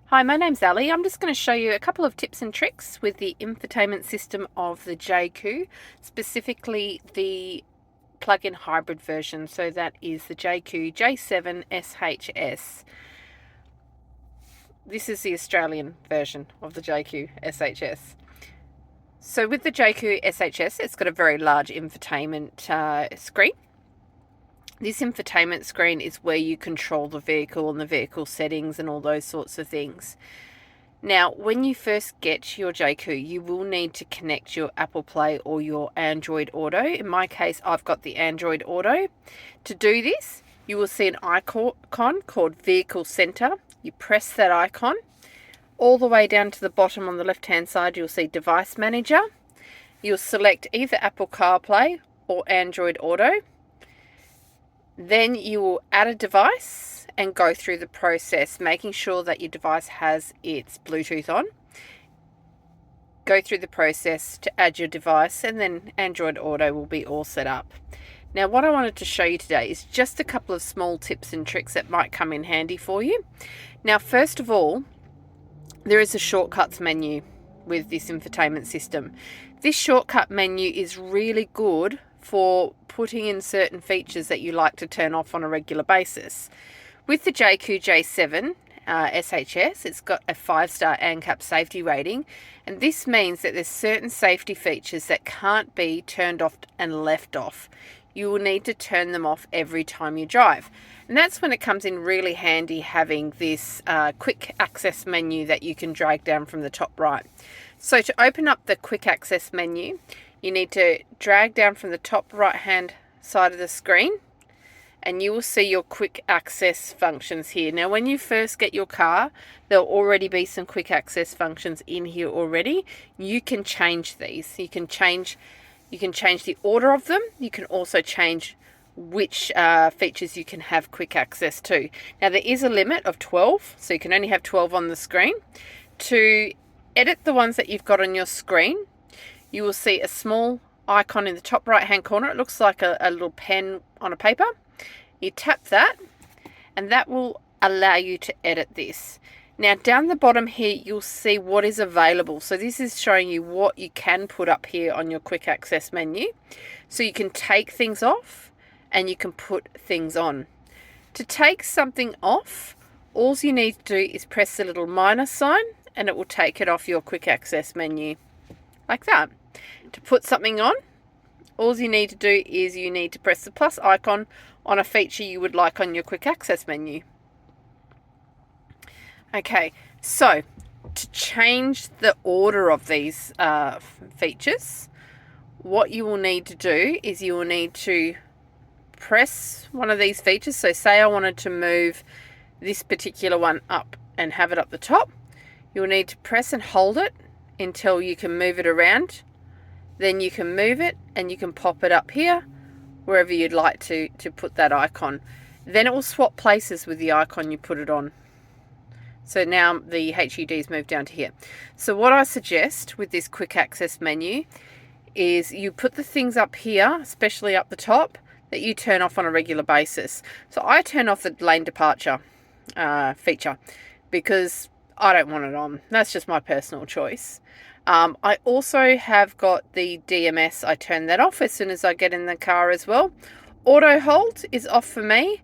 Hi, my name's Ali. I'm just going to show you a couple of tips and tricks with the infotainment system of the Jaecoo, specifically the plug-in hybrid version. So that is the Jaecoo J7 SHS. This is the Australian version of the Jaecoo SHS. So with the Jaecoo SHS, it's got a very large infotainment screen. This infotainment screen is where you control the vehicle and the vehicle settings and all those sorts of things. Now, when you first get your Jaecoo, you will need to connect your Apple Play or your Android Auto. In my case, I've got the Android Auto. To do this, you will see an icon called Vehicle Center. You press that icon. All the way down to the bottom on the left-hand side, you'll see Device Manager. You'll select either Apple CarPlay or Android Auto. Then you will add a device and go through the process, making sure that your device has its Bluetooth on. Go through the process to add your device, and then Android Auto will be all set up. Now, what I wanted to show you today is just a couple of small tips and tricks that might come in handy for you. Now, first of all, there is a shortcuts menu with this infotainment system. This shortcut menu is really good for putting in certain features that you like to turn off on a regular basis. With the Jaecoo J7 SHS, it's got a 5-star ANCAP safety rating, and this means that there's certain safety features that can't be turned off and left off. You will need to turn them off every time you drive. And that's when it comes in really handy having this quick access menu that you can drag down from the top right. So to open up the quick access menu, you need to drag down from the top right hand side of the screen, and you will see your quick access functions here. Now, when you first get your car, there'll already be some quick access functions in here already. You can change these. You can change the order of them. You can also change which features you can have quick access to. Now, there is a limit of 12, so you can only have 12 on the screen. To edit the ones that you've got on your screen, you will see a small icon in the top right hand corner. It looks like a little pen on a paper. You tap that, and that will allow you to edit this. Now, down the bottom here, you'll see what is available. So this is showing you what you can put up here on your quick access menu. So you can take things off and you can put things on. To take something off, all you need to do is press the little minus sign, and it will take it off your quick access menu, like that. To put something on, all you need to do is you need to press the plus icon on a feature you would like on your quick access menu. Okay, so to change the order of these features, what you will need to do is you will need to press one of these features. So say I wanted to move this particular one up and have it up the top. You'll need to press and hold it until you can move it around. Then you can move it and you can pop it up here wherever you'd like to put that icon. Then it will swap places with the icon you put it on. So now the HUD's moved down to here. So what I suggest with this quick access menu is you put the things up here, especially up the top, that you turn off on a regular basis. So I turn off the lane departure feature because I don't want it on. That's just my personal choice. I also have got the DMS. I turn that off as soon as I get in the car as well. Auto hold is off for me,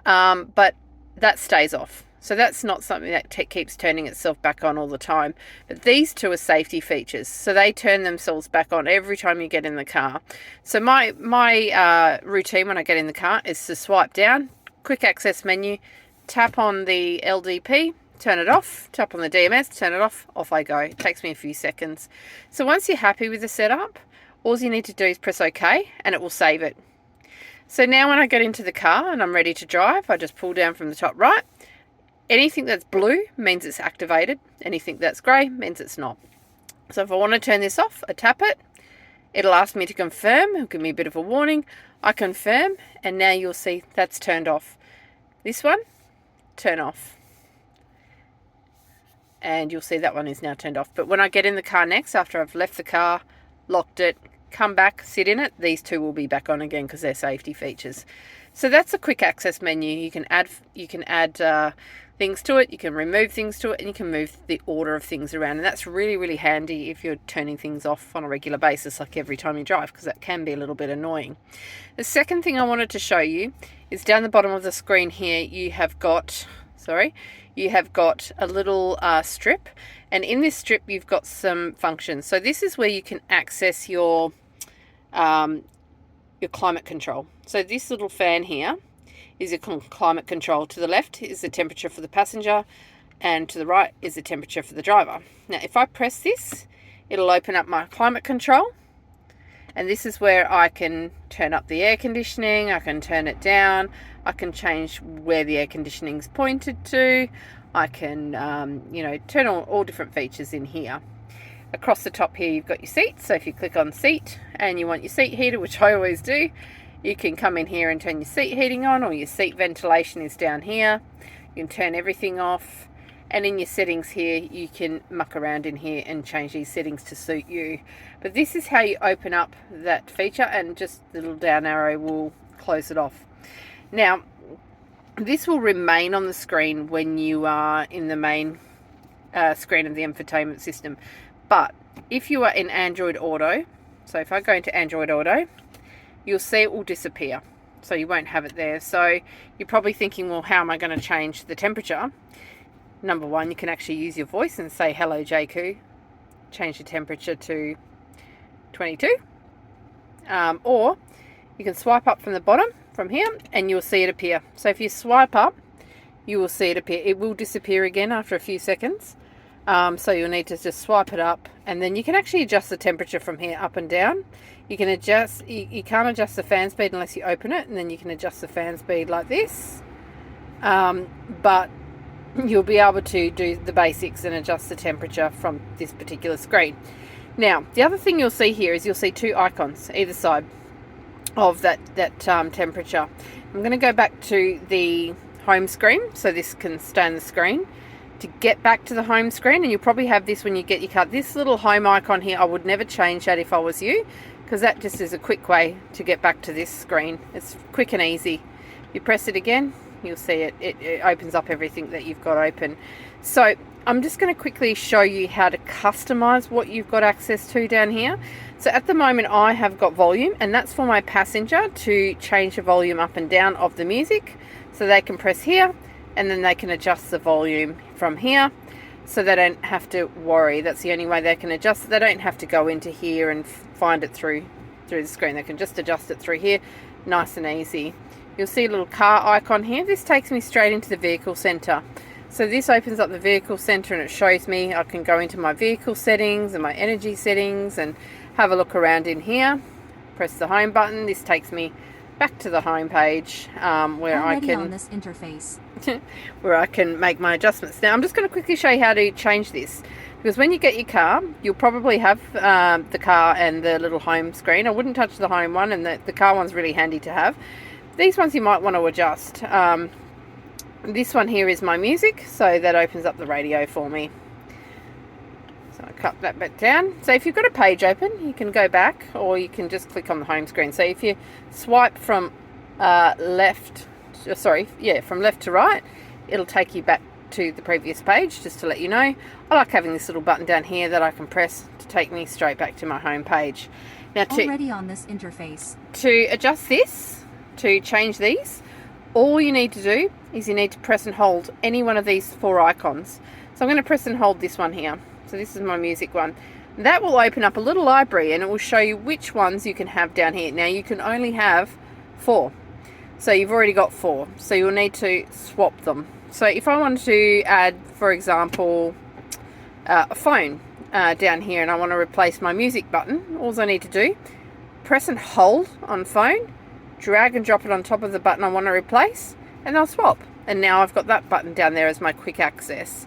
but that stays off. So that's not something that keeps turning itself back on all the time. But these two are safety features. So they turn themselves back on every time you get in the car. So my routine when I get in the car is to swipe down, quick access menu, tap on the LDP, turn it off, tap on the DMS, turn it off, off I go. It takes me a few seconds. So once you're happy with the setup, all you need to do is press OK and it will save it. So now when I get into the car and I'm ready to drive, I just pull down from the top right. Anything that's blue means it's activated. Anything that's grey means it's not. So if I want to turn this off, I tap it. It'll ask me to confirm. It'll give me a bit of a warning. I confirm, and now you'll see that's turned off. This one, turn off. And you'll see that one is now turned off. But when I get in the car next, after I've left the car, locked it, come back, sit in it, these two will be back on again because they're safety features. So that's a quick access menu. You can add things to it, you can remove things to it, and you can move the order of things around. And that's really, really handy if you're turning things off on a regular basis, like every time you drive, because that can be a little bit annoying. The second thing I wanted to show you is down the bottom of the screen here, you have got a little strip, and in this strip you've got some functions. So this is where you can access your climate control. So this little fan here is your climate control. To the left is the temperature for the passenger, and to the right is the temperature for the driver. Now if I press this, it'll open up my climate control, and this is where I can turn up the air conditioning, I can turn it down, I can change where the air conditioning is pointed to, I can turn on all different features in here. Across the top here you've got your seats, so if you click on seat and you want your seat heater, which I always do, you can come in here and turn your seat heating on, or your seat ventilation is down here. You can turn everything off, and in your settings here you can muck around in here and change these settings to suit you. But this is how you open up that feature, and just the little down arrow will close it off. Now this will remain on the screen when you are in the main screen of the infotainment system. But if you are in Android Auto, so if I go into Android Auto, you'll see it will disappear. So you won't have it there. So you're probably thinking, well, how am I going to change the temperature? Number one, you can actually use your voice and say, hello Jaecoo, change the temperature to 22. Or you can swipe up from the bottom, from here, and you'll see it appear. So if you swipe up, you will see it appear. It will disappear again after a few seconds. So you'll need to just swipe it up, and then you can actually adjust the temperature from here up and down. You can adjust, you can't adjust the fan speed unless you open it, and then you can adjust the fan speed like this. But you'll be able to do the basics and adjust the temperature from this particular screen. Now, the other thing you'll see here is you'll see two icons either side of that temperature. I'm going to go back to the home screen, so this can stay on the screen. To get back to the home screen, and you'll probably have this when you get your car, this little home icon here, I would never change that if I was you, because that just is a quick way to get back to this screen. It's quick and easy. You press it again, you'll see it opens up everything that you've got open. So I'm just going to quickly show you how to customize what you've got access to down here. So at the moment I have got volume, and that's for my passenger to change the volume up and down of the music. So they can press here, and then they can adjust the volume from here, so they don't have to worry. That's the only way they can adjust it. They don't have to go into here and find it through the screen. They can just adjust it through here, nice and easy. You'll see a little car icon here. This takes me straight into the vehicle center. So this opens up the vehicle center, and it shows me I can go into my vehicle settings and my energy settings and have a look around in here. Press the home button. This takes me back to the home page where I can on this interface where I can make my adjustments. Now I'm just going to quickly show you how to change this, because when you get your car, you'll probably have the car and the little home screen. I wouldn't touch the home one, and the car one's really handy to have. These ones you might want to adjust. This one here is my music, so that opens up the radio for me. So I cut that bit down. So if you've got a page open, you can go back, or you can just click on the home screen. So if you swipe from left to right, it'll take you back to the previous page, just to let you know. I like having this little button down here that I can press to take me straight back to my home page. Now already on this interface, to adjust this, to change these, all you need to do is you need to press and hold any one of these four icons. So I'm going to press and hold this one here. So this is my music one. That will open up a little library, and it will show you which ones you can have down here. Now you can only have 4. So you've already got 4. So you'll need to swap them. So if I wanted to add, for example, a phone down here, and I want to replace my music button, all I need to do, press and hold on phone, drag and drop it on top of the button I want to replace, and I'll swap. And now I've got that button down there as my quick access.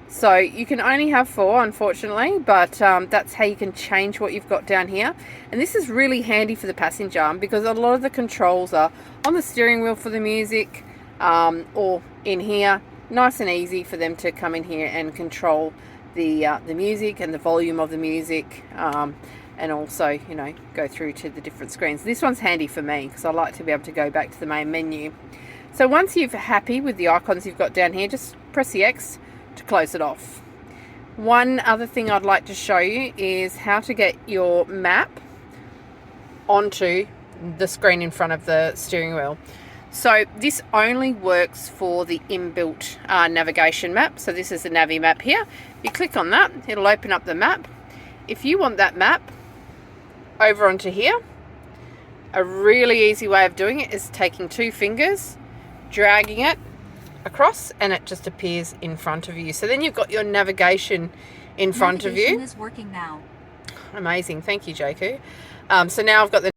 So you can only have 4, unfortunately, but that's how you can change what you've got down here. And this is really handy for the passenger, because a lot of the controls are on the steering wheel for the music, or in here. Nice and easy for them to come in here and control the music and the volume of the music. and also, you know, go through to the different screens. This one's handy for me because I like to be able to go back to the main menu. So once you're happy with the icons you've got down here, just press the X to close it off. One other thing I'd like to show you is how to get your map onto the screen in front of the steering wheel. So this only works for the inbuilt navigation map. So this is the Navi map here. You click on that, it'll open up the map. If you want that map over onto here, a really easy way of doing it is taking 2 fingers, dragging it across, and it just appears in front of you. So then you've got your navigation in front of you. Is working now. Amazing, thank you, Jaecoo. So now I've got the